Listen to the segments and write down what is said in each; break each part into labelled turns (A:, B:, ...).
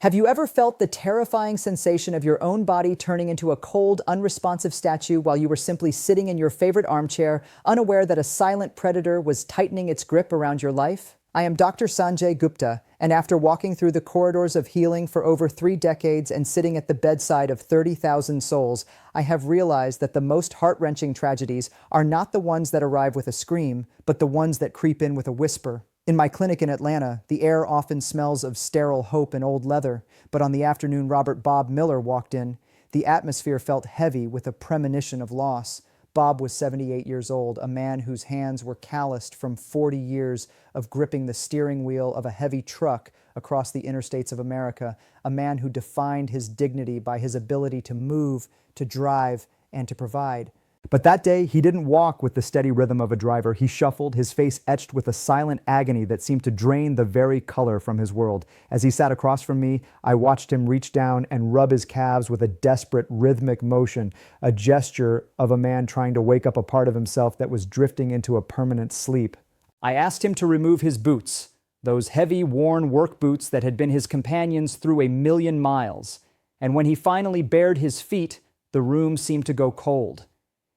A: Have you ever felt the terrifying sensation of your own body turning into a cold, unresponsive statue while you were simply sitting in your favorite armchair, unaware that a silent predator was tightening its grip around your life? I am Dr. Sanjay Gupta, and after walking through the corridors of healing for over 3 decades and sitting at the bedside of 30,000 souls, I have realized that the most heart-wrenching tragedies are not the ones that arrive with a scream, but the ones that creep in with a whisper. In my clinic in Atlanta, the air often smells of sterile hope and old leather, but on the afternoon Robert Bob Miller walked in, the atmosphere felt heavy with a premonition of loss. Bob was 78 years old, a man whose hands were calloused from 40 years of gripping the steering wheel of a heavy truck across the interstates of America, a man who defined his dignity by his ability to move, to drive, and to provide. But that day, he didn't walk with the steady rhythm of a driver. He shuffled, his face etched with a silent agony that seemed to drain the very color from his world. As he sat across from me, I watched him reach down and rub his calves with a desperate, rhythmic motion, a gesture of a man trying to wake up a part of himself that was drifting into a permanent sleep. I asked him to remove his boots, those heavy, worn work boots that had been his companions through 1,000,000 miles. And when he finally bared his feet, the room seemed to go cold.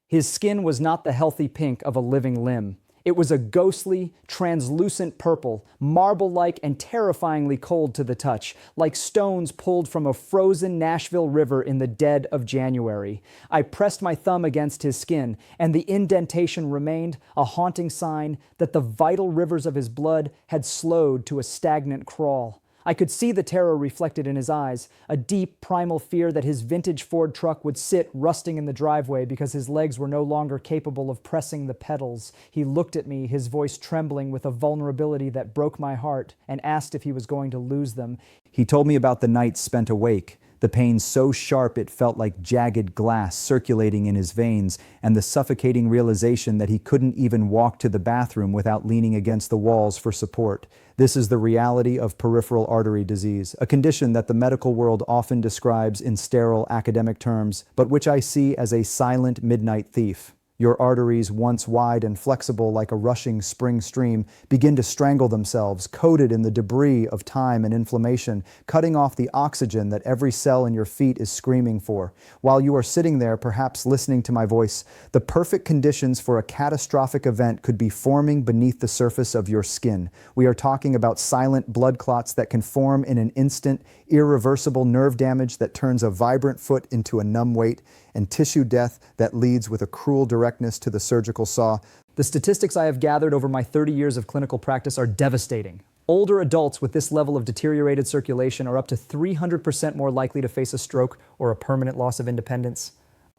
A: His skin was not the healthy pink of a living limb. It was a ghostly, translucent purple, marble-like and terrifyingly cold to the touch, like stones pulled from a frozen Nashville river in the dead of January. I pressed my thumb against his skin, and the indentation remained, a haunting sign that the vital rivers of his blood had slowed to a stagnant crawl. I could see the terror reflected in his eyes, a deep, primal fear that his vintage Ford truck would sit rusting in the driveway because his legs were no longer capable of pressing the pedals. He looked at me, his voice trembling with a vulnerability that broke my heart, and asked if he was going to lose them. He told me about the nights spent awake, the pain so sharp it felt like jagged glass circulating in his veins, and the suffocating realization that he couldn't even walk to the bathroom without leaning against the walls for support. This is the reality of peripheral artery disease, a condition that the medical world often describes in sterile academic terms, but which I see as a silent midnight thief. Your arteries, once wide and flexible like a rushing spring stream, begin to strangle themselves, coated in the debris of time and inflammation, cutting off the oxygen that every cell in your feet is screaming for. While you are sitting there, perhaps listening to my voice, the perfect conditions for a catastrophic event could be forming beneath the surface of your skin. We are talking about silent blood clots that can form in an instant, irreversible nerve damage that turns a vibrant foot into a numb weight, and tissue death that leads with a cruel directness to the surgical saw. The statistics I have gathered over my 30 years of clinical practice are devastating. Older adults with this level of deteriorated circulation are up to 300% more likely to face a stroke or a permanent loss of independence.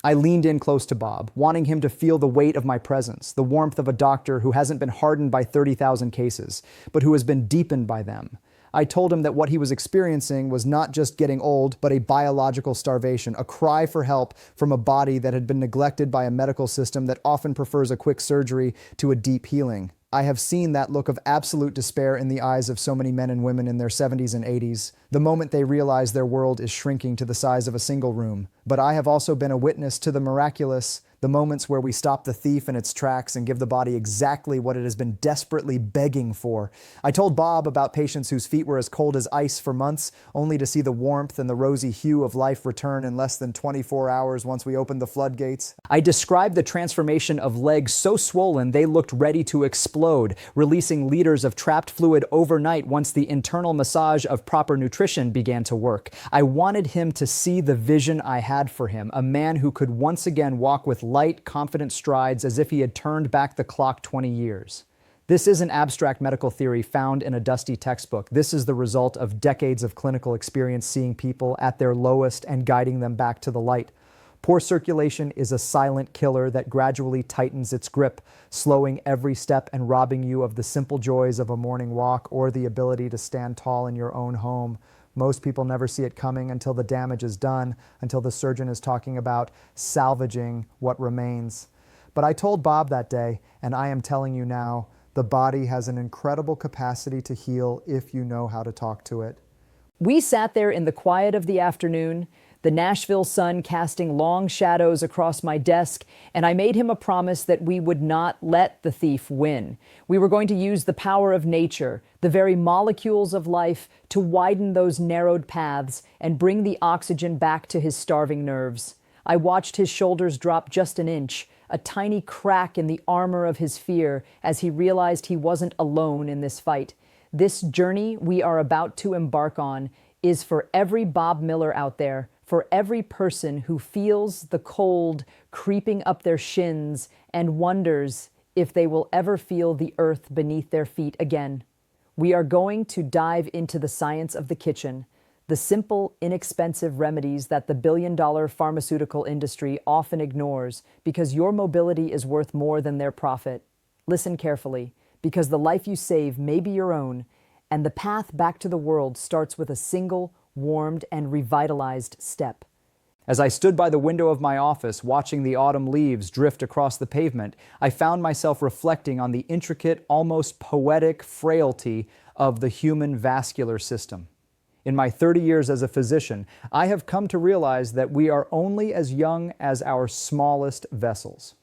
A: I leaned in close to Bob, wanting him to feel the weight of my presence, the warmth of a doctor who hasn't been hardened by 30,000 cases, but who has been deepened by them. I told him that what he was experiencing was not just getting old, but a biological starvation, a cry for help from a body that had been neglected by a medical system that often prefers a quick surgery to a deep healing. I have seen that look of absolute despair in the eyes of so many men and women in their 70s and 80s, the moment they realize their world is shrinking to the size of a single room. But I have also been a witness to the miraculous, the moments where we stop the thief in its tracks and give the body exactly what it has been desperately begging for. I told Bob about patients whose feet were as cold as ice for months, only to see the warmth and the rosy hue of life return in less than 24 hours once we opened the floodgates. I described the transformation of legs so swollen they looked ready to explode, releasing liters of trapped fluid overnight once the internal massage of proper nutrition began to work. I wanted him to see the vision I had for him, a man who could once again walk with light, confident strides as if he had turned back the clock 20 years. This isn't abstract medical theory found in a dusty textbook. This is the result of decades of clinical experience seeing people at their lowest and guiding them back to the light. Poor circulation is a silent killer that gradually tightens its grip, slowing every step and robbing you of the simple joys of a morning walk or the ability to stand tall in your own home. Most people never see it coming until the damage is done, until the surgeon is talking about salvaging what remains. But I told Bob that day, and I am telling you now, the body has an incredible capacity to heal if you know how to talk to it. We sat there in the quiet of the afternoon, the Nashville sun casting long shadows across my desk, and I made him a promise that we would not let the thief win. We were going to use the power of nature, the very molecules of life, to widen those narrowed paths and bring the oxygen back to his starving nerves. I watched his shoulders drop just an inch, a tiny crack in the armor of his fear, as he realized he wasn't alone in this fight. This journey we are about to embark on is for every Bob Miller out there, for every person who feels the cold creeping up their shins and wonders if they will ever feel the earth beneath their feet again. We are going to dive into the science of the kitchen, the simple, inexpensive remedies that the billion-dollar pharmaceutical industry often ignores because your mobility is worth more than their profit. Listen carefully, because the life you save may be your own, and the path back to the world starts with a single, warmed, and revitalized step. As I stood by the window of my office watching the autumn leaves drift across the pavement, I found myself reflecting on the intricate, almost poetic frailty of the human vascular system. In my 30 years as a physician, I have come to realize that we are only as young as our smallest vessels.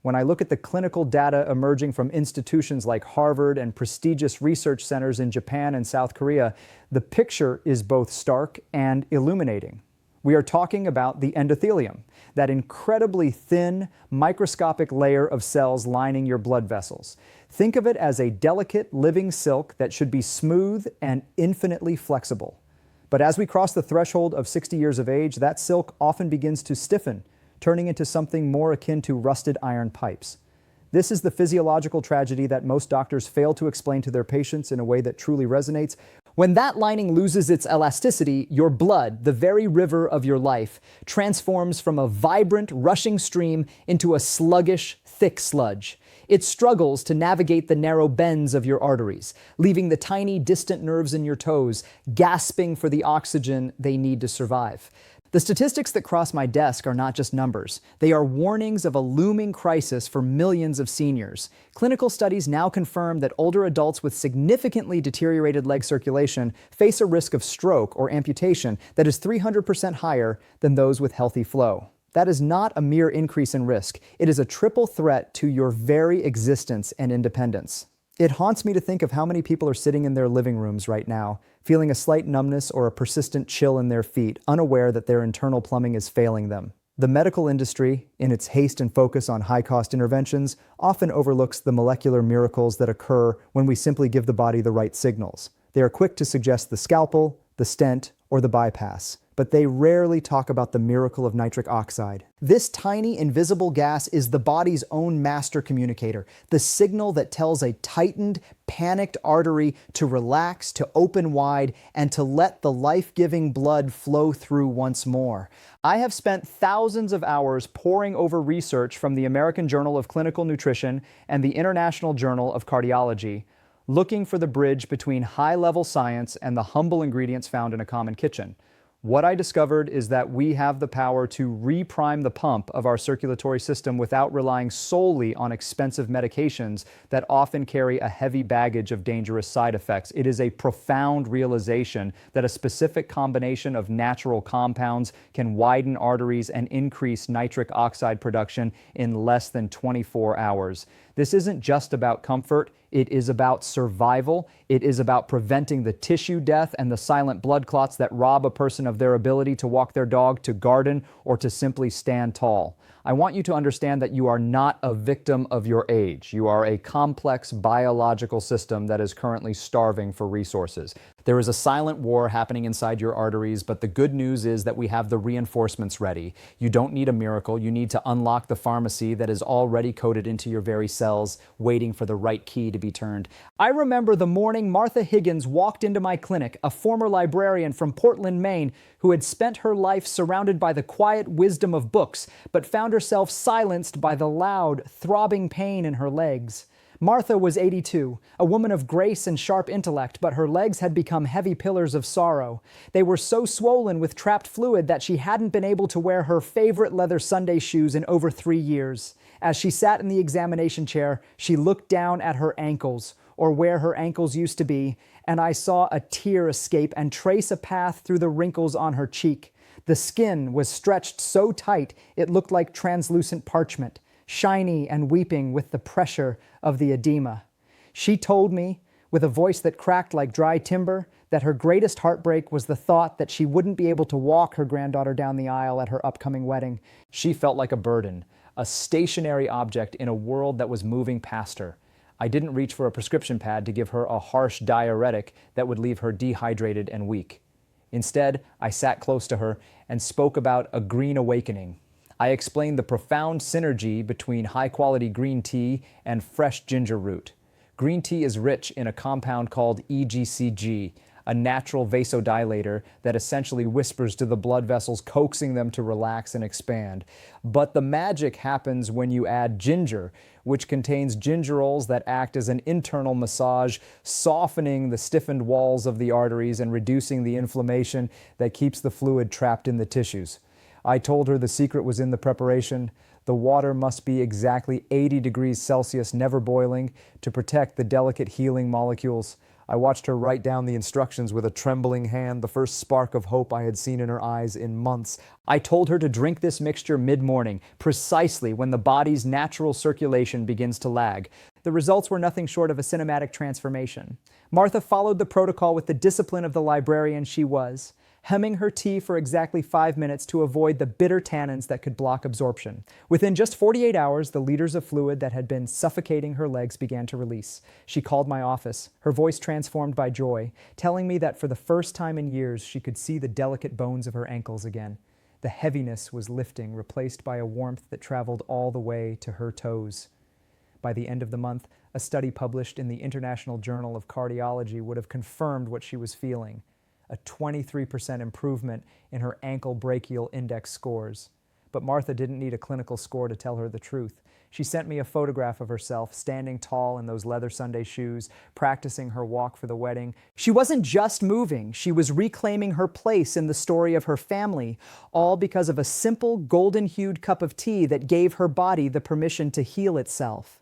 A: When I look at the clinical data emerging from institutions like Harvard and prestigious research centers in Japan and South Korea, the picture is both stark and illuminating. We are talking about the endothelium, that incredibly thin, microscopic layer of cells lining your blood vessels. Think of it as a delicate, living silk that should be smooth and infinitely flexible. But as we cross the threshold of 60 years of age, that silk often begins to stiffen, turning into something more akin to rusted iron pipes. This is the physiological tragedy that most doctors fail to explain to their patients in a way that truly resonates. When that lining loses its elasticity, your blood, the very river of your life, transforms from a vibrant, rushing stream into a sluggish, thick sludge. It struggles to navigate the narrow bends of your arteries, leaving the tiny, distant nerves in your toes gasping for the oxygen they need to survive. The statistics that cross my desk are not just numbers. They are warnings of a looming crisis for millions of seniors. Clinical studies now confirm that older adults with significantly deteriorated leg circulation face a risk of stroke or amputation that is 300% higher than those with healthy flow. That is not a mere increase in risk. It is a triple threat to your very existence and independence. It haunts me to think of how many people are sitting in their living rooms right now, feeling a slight numbness or a persistent chill in their feet, unaware that their internal plumbing is failing them. The medical industry, in its haste and focus on high-cost interventions, often overlooks the molecular miracles that occur when we simply give the body the right signals. They are quick to suggest the scalpel, the stent, or the bypass, but they rarely talk about the miracle of nitric oxide. This tiny, invisible gas is the body's own master communicator, the signal that tells a tightened, panicked artery to relax, to open wide, and to let the life-giving blood flow through once more. I have spent thousands of hours poring over research from the American Journal of Clinical Nutrition and the International Journal of Cardiology, looking for the bridge between high-level science and the humble ingredients found in a common kitchen. What I discovered is that we have the power to reprime the pump of our circulatory system without relying solely on expensive medications that often carry a heavy baggage of dangerous side effects. It is a profound realization that a specific combination of natural compounds can widen arteries and increase nitric oxide production in less than 24 hours. This isn't just about comfort. It is about survival. It is about preventing the tissue death and the silent blood clots that rob a person of their ability to walk their dog, to garden, or to simply stand tall. I want you to understand that you are not a victim of your age. You are a complex biological system that is currently starving for resources. There is a silent war happening inside your arteries, but the good news is that we have the reinforcements ready. You don't need a miracle. You need to unlock the pharmacy that is already coded into your very cells, waiting for the right key to be turned. I remember the morning Martha Higgins walked into my clinic, a former librarian from Portland, Maine, who had spent her life surrounded by the quiet wisdom of books, but found herself silenced by the loud, throbbing pain in her legs. Martha was 82, a woman of grace and sharp intellect, but her legs had become heavy pillars of sorrow. They were so swollen with trapped fluid that she hadn't been able to wear her favorite leather Sunday shoes in over 3 years. As she sat in the examination chair, she looked down at her ankles. or where her ankles used to be, and I saw a tear escape and trace a path through the wrinkles on her cheek. The skin was stretched so tight it looked like translucent parchment, shiny and weeping with the pressure of the edema. She told me, with a voice that cracked like dry timber, that her greatest heartbreak was the thought that she wouldn't be able to walk her granddaughter down the aisle at her upcoming wedding. She felt like a burden, a stationary object in a world that was moving past her. I didn't reach for a prescription pad to give her a harsh diuretic that would leave her dehydrated and weak. Instead, I sat close to her and spoke about a green awakening. I explained the profound synergy between high-quality green tea and fresh ginger root. Green tea is rich in a compound called EGCG, a natural vasodilator that essentially whispers to the blood vessels, coaxing them to relax and expand. But the magic happens when you add ginger, which contains gingerols that act as an internal massage, softening the stiffened walls of the arteries and reducing the inflammation that keeps the fluid trapped in the tissues. I told her the secret was in the preparation. The water must be exactly 80 degrees Celsius, never boiling, to protect the delicate healing molecules. I watched her write down the instructions with a trembling hand, the first spark of hope I had seen in her eyes in months. I told her to drink this mixture mid-morning, precisely when the body's natural circulation begins to lag. The results were nothing short of a cinematic transformation. Martha followed the protocol with the discipline of the librarian she was, hemming her tea for exactly 5 minutes to avoid the bitter tannins that could block absorption. Within just 48 hours, the liters of fluid that had been suffocating her legs began to release. She called my office, her voice transformed by joy, telling me that for the first time in years, she could see the delicate bones of her ankles again. The heaviness was lifting, replaced by a warmth that traveled all the way to her toes. By the end of the month, a study published in the International Journal of Cardiology would have confirmed what she was feeling: a 23% improvement in her ankle brachial index scores. But Martha didn't need a clinical score to tell her the truth. She sent me a photograph of herself standing tall in those leather Sunday shoes, practicing her walk for the wedding. She wasn't just moving, she was reclaiming her place in the story of her family, all because of a simple golden-hued cup of tea that gave her body the permission to heal itself.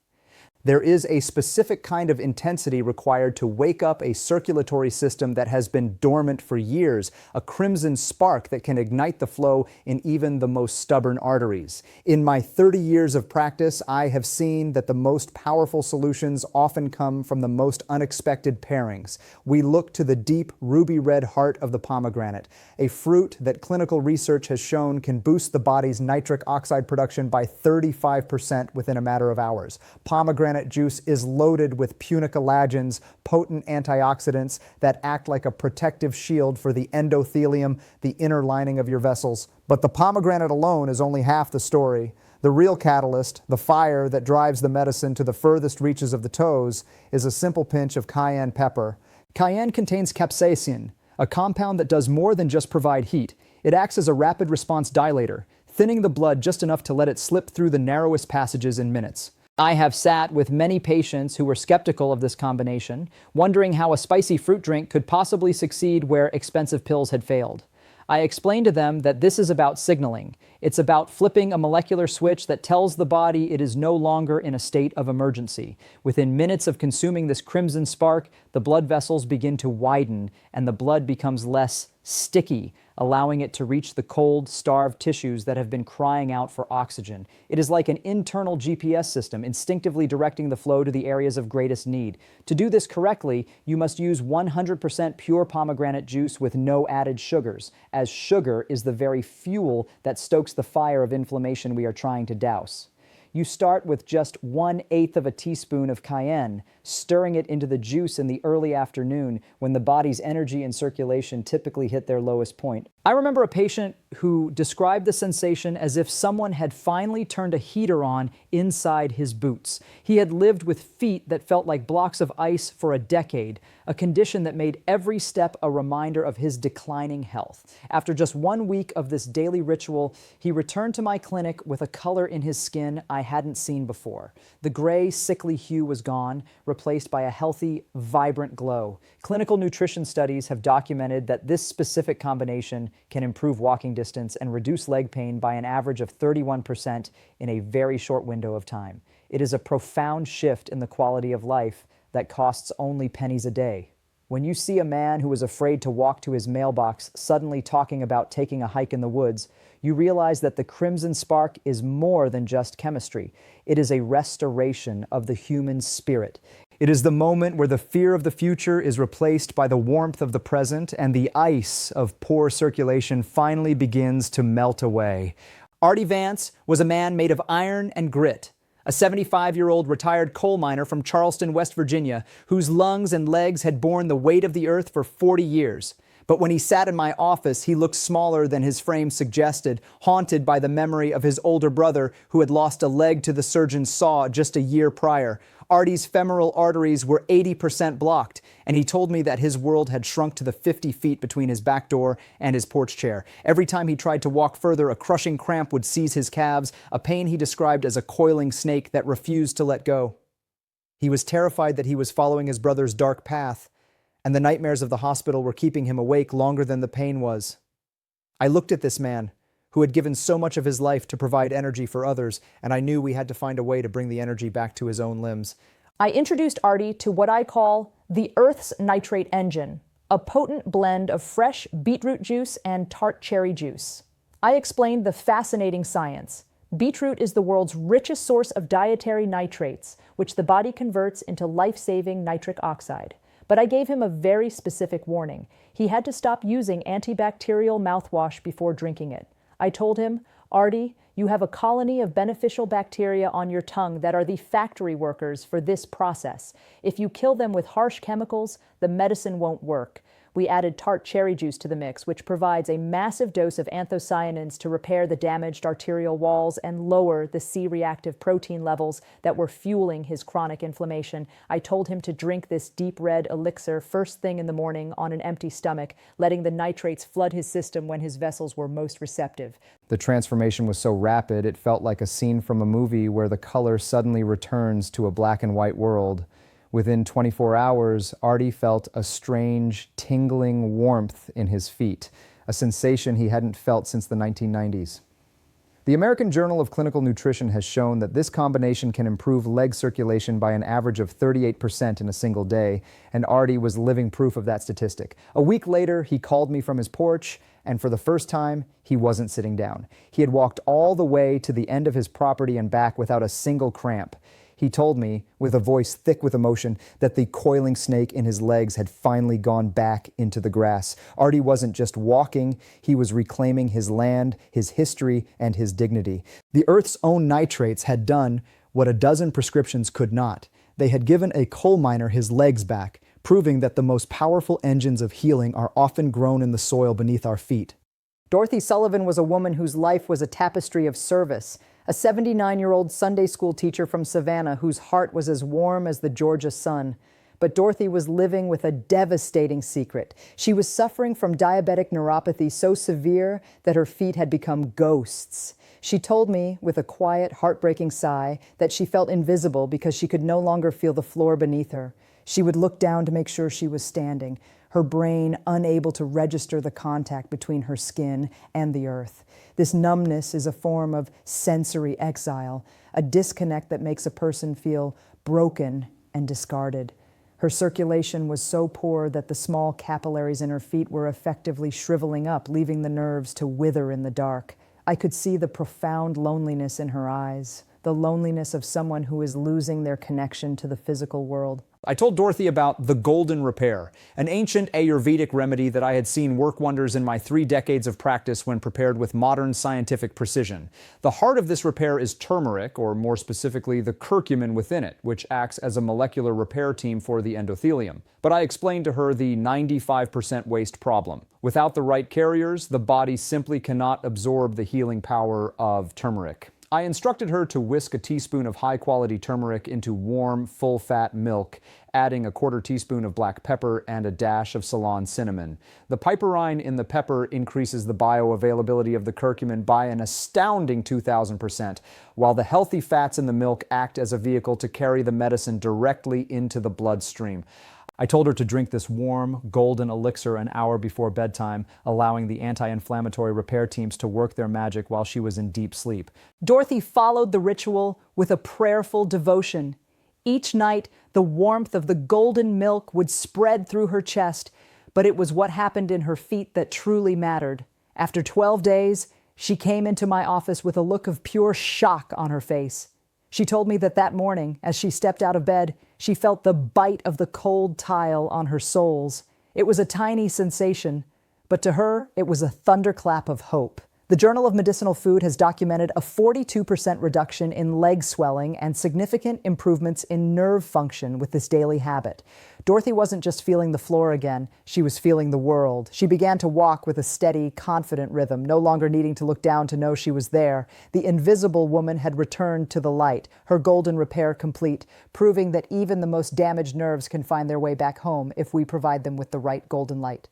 A: There is a specific kind of intensity required to wake up a circulatory system that has been dormant for years, a crimson spark that can ignite the flow in even the most stubborn arteries. In my 30 years of practice, I have seen that the most powerful solutions often come from the most unexpected pairings. We look to the deep ruby red heart of the pomegranate, a fruit that clinical research has shown can boost the body's nitric oxide production by 35% within a matter of hours. Pomegranate juice is loaded with punicolagens, potent antioxidants that act like a protective shield for the endothelium, the inner lining of your vessels. But the pomegranate alone is only half the story. The real catalyst, the fire that drives the medicine to the furthest reaches of the toes, is a simple pinch of cayenne pepper. Cayenne contains capsaicin, a compound that does more than just provide heat. It acts as a rapid response dilator, thinning the blood just enough to let it slip through the narrowest passages in minutes. I have sat with many patients who were skeptical of this combination, wondering how a spicy fruit drink could possibly succeed where expensive pills had failed. I explained to them that this is about signaling. It's about flipping a molecular switch that tells the body it is no longer in a state of emergency. Within minutes of consuming this crimson spark, the blood vessels begin to widen and the blood becomes less sticky, allowing it to reach the cold, starved tissues that have been crying out for oxygen. It is like an internal GPS system, instinctively directing the flow to the areas of greatest need. To do this correctly, you must use 100% pure pomegranate juice with no added sugars, as sugar is the very fuel that stokes the fire of inflammation we are trying to douse. You start with just 1/8 of a teaspoon of cayenne, stirring it into the juice in the early afternoon when the body's energy and circulation typically hit their lowest point. I remember a patient who described the sensation as if someone had finally turned a heater on inside his boots. He had lived with feet that felt like blocks of ice for a decade, a condition that made every step a reminder of his declining health. After just 1 week of this daily ritual, he returned to my clinic with a color in his skin I hadn't seen before. The gray, sickly hue was gone, replaced by a healthy, vibrant glow. Clinical nutrition studies have documented that this specific combination can improve walking distance and reduce leg pain by an average of 31% in a very short window of time. It is a profound shift in the quality of life that costs only pennies a day. When you see a man who is afraid to walk to his mailbox suddenly talking about taking a hike in the woods, you realize that the crimson spark is more than just chemistry. It is a restoration of the human spirit. It is the moment where the fear of the future is replaced by the warmth of the present, and the ice of poor circulation finally begins to melt away. Artie Vance was a man made of iron and grit. A 75-year-old retired coal miner from Charleston, West Virginia, whose lungs and legs had borne the weight of the earth for 40 years. But when he sat in my office, he looked smaller than his frame suggested, haunted by the memory of his older brother who had lost a leg to the surgeon's saw just a year prior. Artie's femoral arteries were 80% blocked, and he told me that his world had shrunk to the 50 feet between his back door and his porch chair. Every time he tried to walk further, a crushing cramp would seize his calves, a pain he described as a coiling snake that refused to let go. He was terrified that he was following his brother's dark path, and the nightmares of the hospital were keeping him awake longer than the pain was. I looked at this man, who had given so much of his life to provide energy for others, and I knew we had to find a way to bring the energy back to his own limbs.
B: I introduced Artie to what I call the Earth's nitrate engine, a potent blend of fresh beetroot juice and tart cherry juice. I explained the fascinating science. Beetroot is the world's richest source of dietary nitrates, which the body converts into life-saving nitric oxide. But I gave him a very specific warning. He had to stop using antibacterial mouthwash before drinking it. I told him, Artie, you have a colony of beneficial bacteria on your tongue that are the factory workers for this process. If you kill them with harsh chemicals, the medicine won't work. We added tart cherry juice to the mix, which provides a massive dose of anthocyanins to repair the damaged arterial walls and lower the C-reactive protein levels that were fueling his chronic inflammation. I told him to drink this deep red elixir first thing in the morning on an empty stomach, letting the nitrates flood his system when his vessels were most receptive.
A: The transformation was so rapid, it felt like a scene from a movie where the color suddenly returns to a black and white world. Within 24 hours, Artie felt a strange, tingling warmth in his feet, a sensation he hadn't felt since the 1990s. The American Journal of Clinical Nutrition has shown that this combination can improve leg circulation by an average of 38% in a single day, and Artie was living proof of that statistic. A week later, he called me from his porch, and for the first time, he wasn't sitting down. He had walked all the way to the end of his property and back without a single cramp. He told me, with a voice thick with emotion, that the coiling snake in his legs had finally gone back into the grass. Artie wasn't just walking, he was reclaiming his land, his history, and his dignity. The Earth's own nitrates had done what a dozen prescriptions could not. They had given a coal miner his legs back, proving that the most powerful engines of healing are often grown in the soil beneath our feet.
B: Dorothy Sullivan was a woman whose life was a tapestry of service. A 79-year-old Sunday school teacher from Savannah whose heart was as warm as the Georgia sun. But Dorothy was living with a devastating secret. She was suffering from diabetic neuropathy so severe that her feet had become ghosts. She told me, with a quiet, heartbreaking sigh, that she felt invisible because she could no longer feel the floor beneath her. She would look down to make sure she was standing, her brain unable to register the contact between her skin and the earth. This numbness is a form of sensory exile, a disconnect that makes a person feel broken and discarded. Her circulation was so poor that the small capillaries in her feet were effectively shriveling up, leaving the nerves to wither in the dark. I could see the profound loneliness in her eyes, the loneliness of someone who is losing their connection to the physical world.
A: I told Dorothy about the golden repair, an ancient Ayurvedic remedy that I had seen work wonders in my 3 decades of practice when prepared with modern scientific precision. The heart of this repair is turmeric, or more specifically, the curcumin within it, which acts as a molecular repair team for the endothelium. But I explained to her the 95% waste problem. Without the right carriers, the body simply cannot absorb the healing power of turmeric. I instructed her to whisk a teaspoon of high-quality turmeric into warm, full-fat milk, adding a 1/4 teaspoon of black pepper and a dash of Ceylon cinnamon. The piperine in the pepper increases the bioavailability of the curcumin by an astounding 2,000%, while the healthy fats in the milk act as a vehicle to carry the medicine directly into the bloodstream. I told her to drink this warm, golden elixir an hour before bedtime, allowing the anti-inflammatory repair teams to work their magic while she was in deep sleep.
B: Dorothy followed the ritual with a prayerful devotion.
A: Each night, the warmth of the golden milk would spread through her chest, but it was what happened in her feet that truly mattered. After 12 days, she came into my office with a look of pure shock on her face. She told me that that morning, as she stepped out of bed, she felt the bite of the cold tile on her soles. It was a tiny sensation, but to her, it was a thunderclap of hope. The Journal of Medicinal Food has documented a 42% reduction in leg swelling and significant improvements in nerve function with this daily habit. Dorothy wasn't just feeling the floor again, she was feeling the world. She began to walk with a steady, confident rhythm, no longer needing to look down to know she was there. The invisible woman had returned to the light, her golden repair complete, proving that even the most damaged nerves can find their way back home if we provide them with the right golden light.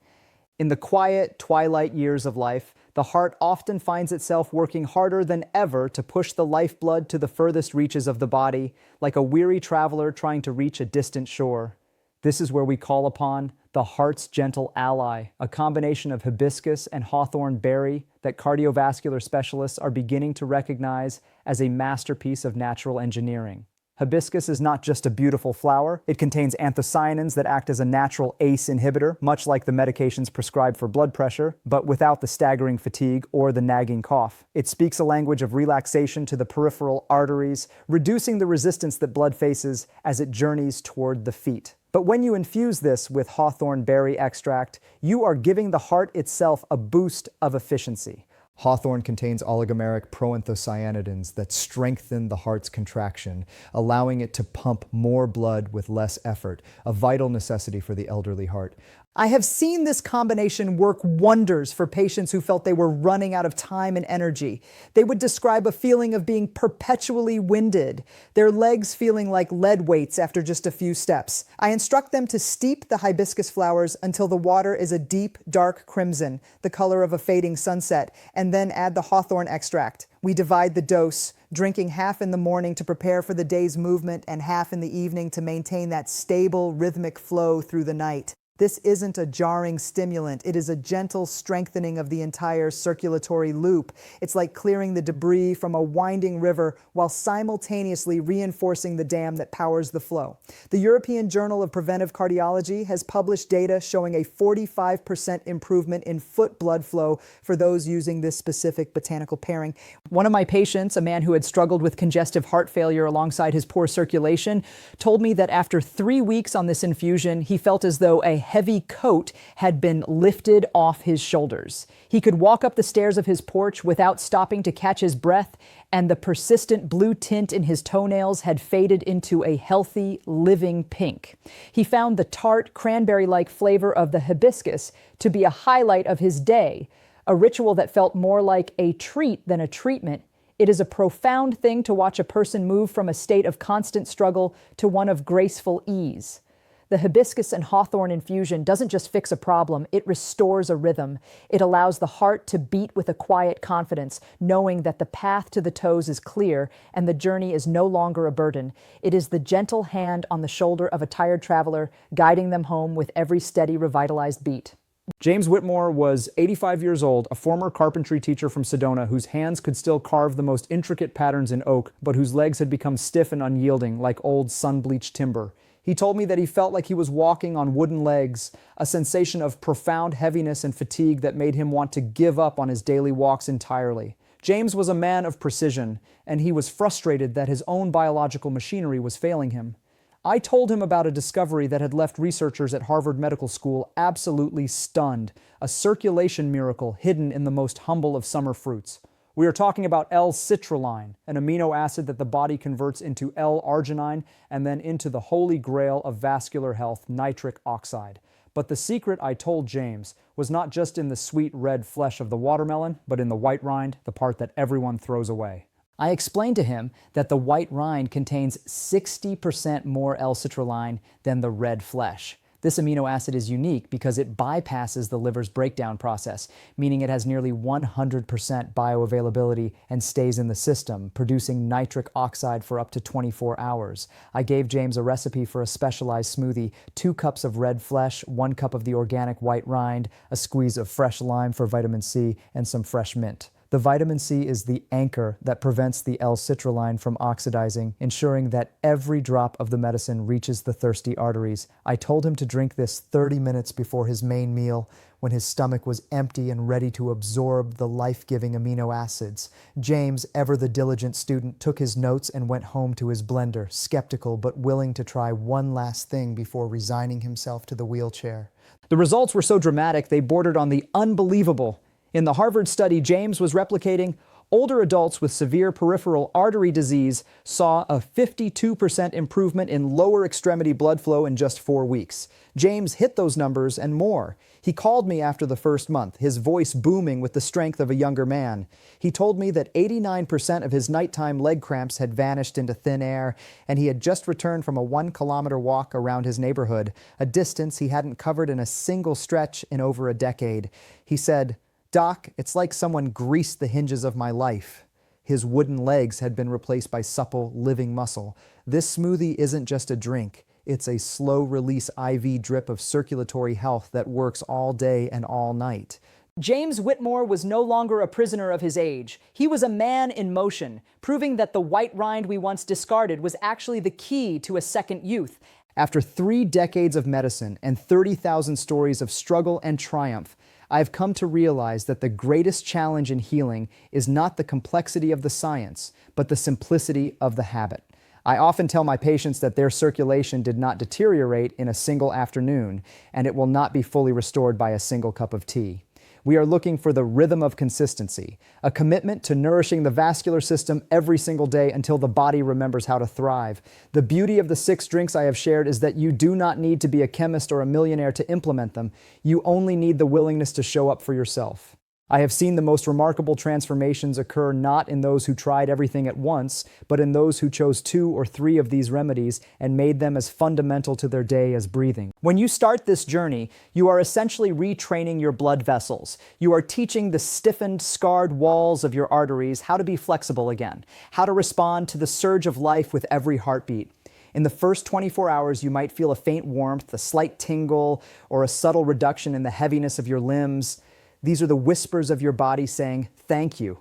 A: In the quiet, twilight years of life, the heart often finds itself working harder than ever to push the lifeblood to the furthest reaches of the body, like a weary traveler trying to reach a distant shore. This is where we call upon the heart's gentle ally, a combination of hibiscus and hawthorn berry that cardiovascular specialists are beginning to recognize as a masterpiece of natural engineering. Hibiscus is not just a beautiful flower. It contains anthocyanins that act as a natural ACE inhibitor, much like the medications prescribed for blood pressure, but without the staggering fatigue or the nagging cough. It speaks a language of relaxation to the peripheral arteries, reducing the resistance that blood faces as it journeys toward the feet. But when you infuse this with hawthorn berry extract, you are giving the heart itself a boost of efficiency. Hawthorn contains oligomeric proanthocyanidins that strengthen the heart's contraction, allowing it to pump more blood with less effort, a vital necessity for the elderly heart. I have seen this combination work wonders for patients who felt they were running out of time and energy. They would describe a feeling of being perpetually winded, their legs feeling like lead weights after just a few steps. I instruct them to steep the hibiscus flowers until the water is a deep, dark crimson, the color of a fading sunset, and then add the hawthorn extract. We divide the dose, drinking half in the morning to prepare for the day's movement and half in the evening to maintain that stable, rhythmic flow through the night. This isn't a jarring stimulant. It is a gentle strengthening of the entire circulatory loop. It's like clearing the debris from a winding river while simultaneously reinforcing the dam that powers the flow. The European Journal of Preventive Cardiology has published data showing a 45% improvement in foot blood flow for those using this specific botanical pairing. One of my patients, a man who had struggled with congestive heart failure alongside his poor circulation, told me that after 3 weeks on this infusion, he felt as though a heavy coat had been lifted off his shoulders. He could walk up the stairs of his porch without stopping to catch his breath, and the persistent blue tint in his toenails had faded into a healthy, living pink. He found the tart, cranberry-like flavor of the hibiscus to be a highlight of his day, a ritual that felt more like a treat than a treatment. It is a profound thing to watch a person move from a state of constant struggle to one of graceful ease. The hibiscus and hawthorn infusion doesn't just fix a problem, it restores a rhythm. It allows the heart to beat with a quiet confidence, knowing that the path to the toes is clear and the journey is no longer a burden. It is the gentle hand on the shoulder of a tired traveler, guiding them home with every steady, revitalized beat. James Whitmore was 85 years old, a former carpentry teacher from Sedona whose hands could still carve the most intricate patterns in oak, but whose legs had become stiff and unyielding like old sun-bleached timber. He told me that he felt like he was walking on wooden legs, a sensation of profound heaviness and fatigue that made him want to give up on his daily walks entirely. James was a man of precision, and he was frustrated that his own biological machinery was failing him. I told him about a discovery that had left researchers at Harvard Medical School absolutely stunned, a circulation miracle hidden in the most humble of summer fruits. We are talking about L-citrulline, an amino acid that the body converts into L-arginine and then into the holy grail of vascular health, nitric oxide. But the secret, I told James, was not just in the sweet red flesh of the watermelon, but in the white rind, the part that everyone throws away. I explained to him that the white rind contains 60% more L-citrulline than the red flesh. This amino acid is unique because it bypasses the liver's breakdown process, meaning it has nearly 100% bioavailability and stays in the system, producing nitric oxide for up to 24 hours. I gave James a recipe for a specialized smoothie: 2 cups of red flesh, 1 cup of the organic white rind, a squeeze of fresh lime for vitamin C, and some fresh mint. The vitamin C is the anchor that prevents the L-citrulline from oxidizing, ensuring that every drop of the medicine reaches the thirsty arteries. I told him to drink this 30 minutes before his main meal, when his stomach was empty and ready to absorb the life-giving amino acids. James, ever the diligent student, took his notes and went home to his blender, skeptical but willing to try one last thing before resigning himself to the wheelchair. The results were so dramatic they bordered on the unbelievable. In the Harvard study James was replicating, older adults with severe peripheral artery disease saw a 52% improvement in lower extremity blood flow in just 4 weeks. James hit those numbers and more. He called me after the first month, his voice booming with the strength of a younger man. He told me that 89% of his nighttime leg cramps had vanished into thin air, and he had just returned from a 1-kilometer walk around his neighborhood, a distance he hadn't covered in a single stretch in over a decade. He said, "Doc, it's like someone greased the hinges of my life." His wooden legs had been replaced by supple, living muscle. This smoothie isn't just a drink. It's a slow-release IV drip of circulatory health that works all day and all night. James Whitmore was no longer a prisoner of his age. He was a man in motion, proving that the white rind we once discarded was actually the key to a second youth. After 3 decades of medicine and 30,000 stories of struggle and triumph, I've come to realize that the greatest challenge in healing is not the complexity of the science, but the simplicity of the habit. I often tell my patients that their circulation did not deteriorate in a single afternoon, and it will not be fully restored by a single cup of tea. We are looking for the rhythm of consistency, a commitment to nourishing the vascular system every single day until the body remembers how to thrive. The beauty of the 6 drinks I have shared is that you do not need to be a chemist or a millionaire to implement them. You only need the willingness to show up for yourself. I have seen the most remarkable transformations occur not in those who tried everything at once, but in those who chose 2 or 3 of these remedies and made them as fundamental to their day as breathing. When you start this journey, you are essentially retraining your blood vessels. You are teaching the stiffened, scarred walls of your arteries how to be flexible again, how to respond to the surge of life with every heartbeat. In the first 24 hours, you might feel a faint warmth, a slight tingle, or a subtle reduction in the heaviness of your limbs. These are the whispers of your body saying, "Thank you."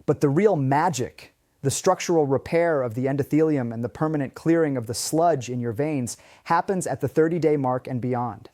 A: But the real magic, the structural repair of the endothelium and the permanent clearing of the sludge in your veins, happens at the 30-day mark and beyond.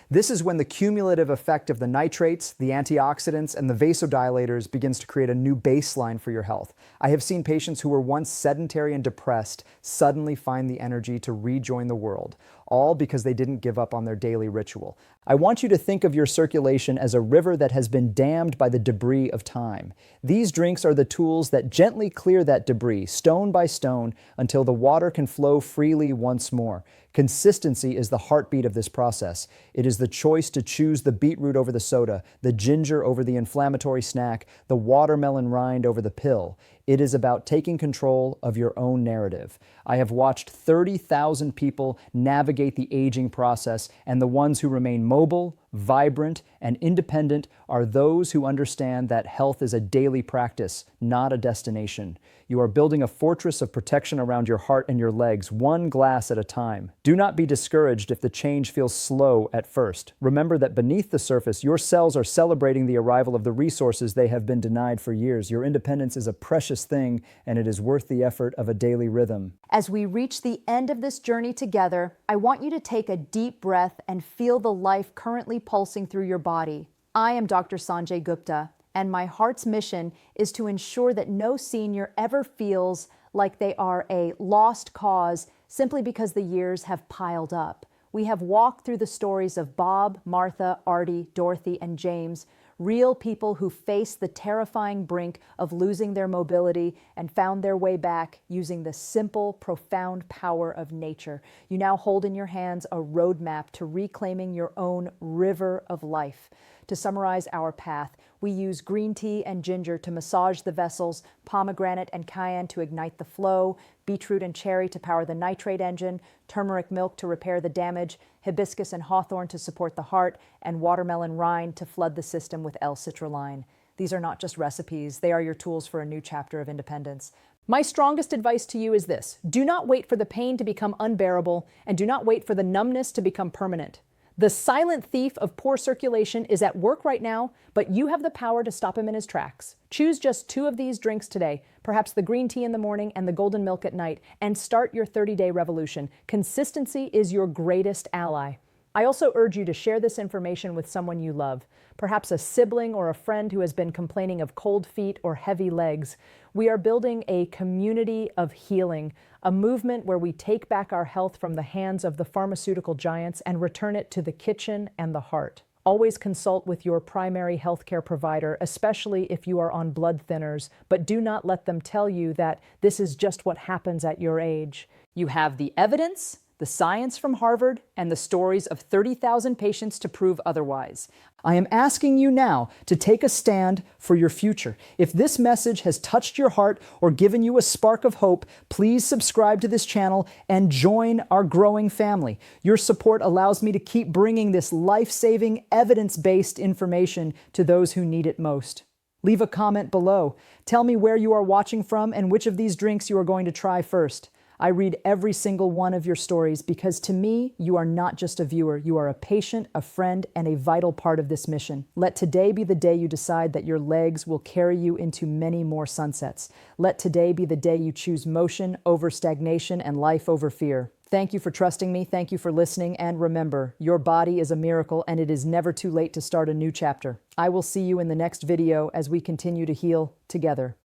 A: This is when the cumulative effect of the nitrates, the antioxidants, and the vasodilators begins to create a new baseline for your health. I have seen patients who were once sedentary and depressed suddenly find the energy to rejoin the world, all because they didn't give up on their daily ritual. I want you to think of your circulation as a river that has been dammed by the debris of time. These drinks are the tools that gently clear that debris, stone by stone, until the water can flow freely once more. Consistency is the heartbeat of this process. It is the choice to choose the beetroot over the soda, the ginger over the inflammatory snack, the watermelon rind over the pill. It is about taking control of your own narrative. I have watched 30,000 people navigate the aging process, and the ones who remain mobile, vibrant, and independent are those who understand that health is a daily practice, not a destination. You are building a fortress of protection around your heart and your legs, one glass at a time. Do not be discouraged if the change feels slow at first. Remember that beneath the surface, your cells are celebrating the arrival of the resources they have been denied for years. Your independence is a precious thing, and it is worth the effort of a daily rhythm.
B: As we reach the end of this journey together, I want you to take a deep breath and feel the life currently pulsing through your body. I am Dr. Sanjay Gupta, and my heart's mission is to ensure that no senior ever feels like they are a lost cause simply because the years have piled up. We have walked through the stories of Bob, Martha, Artie, Dorothy, and James, real people who faced the terrifying brink of losing their mobility and found their way back using the simple, profound power of nature. You now hold in your hands a roadmap to reclaiming your own river of life. To summarize our path, we use green tea and ginger to massage the vessels, pomegranate and cayenne to ignite the flow, beetroot and cherry to power the nitrate engine, turmeric milk to repair the damage, hibiscus and hawthorn to support the heart, and watermelon rind to flood the system with L-citrulline. These are not just recipes, they are your tools for a new chapter of independence. My strongest advice to you is this: do not wait for the pain to become unbearable, and do not wait for the numbness to become permanent. The silent thief of poor circulation is at work right now, but you have the power to stop him in his tracks. Choose just 2 of these drinks today, perhaps the green tea in the morning and the golden milk at night, and start your 30-day revolution. Consistency is your greatest ally. I also urge you to share this information with someone you love, perhaps a sibling or a friend who has been complaining of cold feet or heavy legs. We are building a community of healing, a movement where we take back our health from the hands of the pharmaceutical giants and return it to the kitchen and the heart. Always consult with your primary healthcare provider, especially if you are on blood thinners, but do not let them tell you that this is just what happens at your age. You have the evidence, the science from Harvard, and the stories of 30,000 patients to prove otherwise. I am asking you now to take a stand for your future. If this message has touched your heart or given you a spark of hope, please subscribe to this channel and join our growing family. Your support allows me to keep bringing this life-saving, evidence-based information to those who need it most. Leave a comment below. Tell me where you are watching from and which of these drinks you are going to try first. I read every single one of your stories because to me, you are not just a viewer. You are a patient, a friend, and a vital part of this mission. Let today be the day you decide that your legs will carry you into many more sunsets. Let today be the day you choose motion over stagnation and life over fear. Thank you for trusting me. Thank you for listening. And remember, your body is a miracle and it is never too late to start a new chapter. I will see you in the next video as we continue to heal together.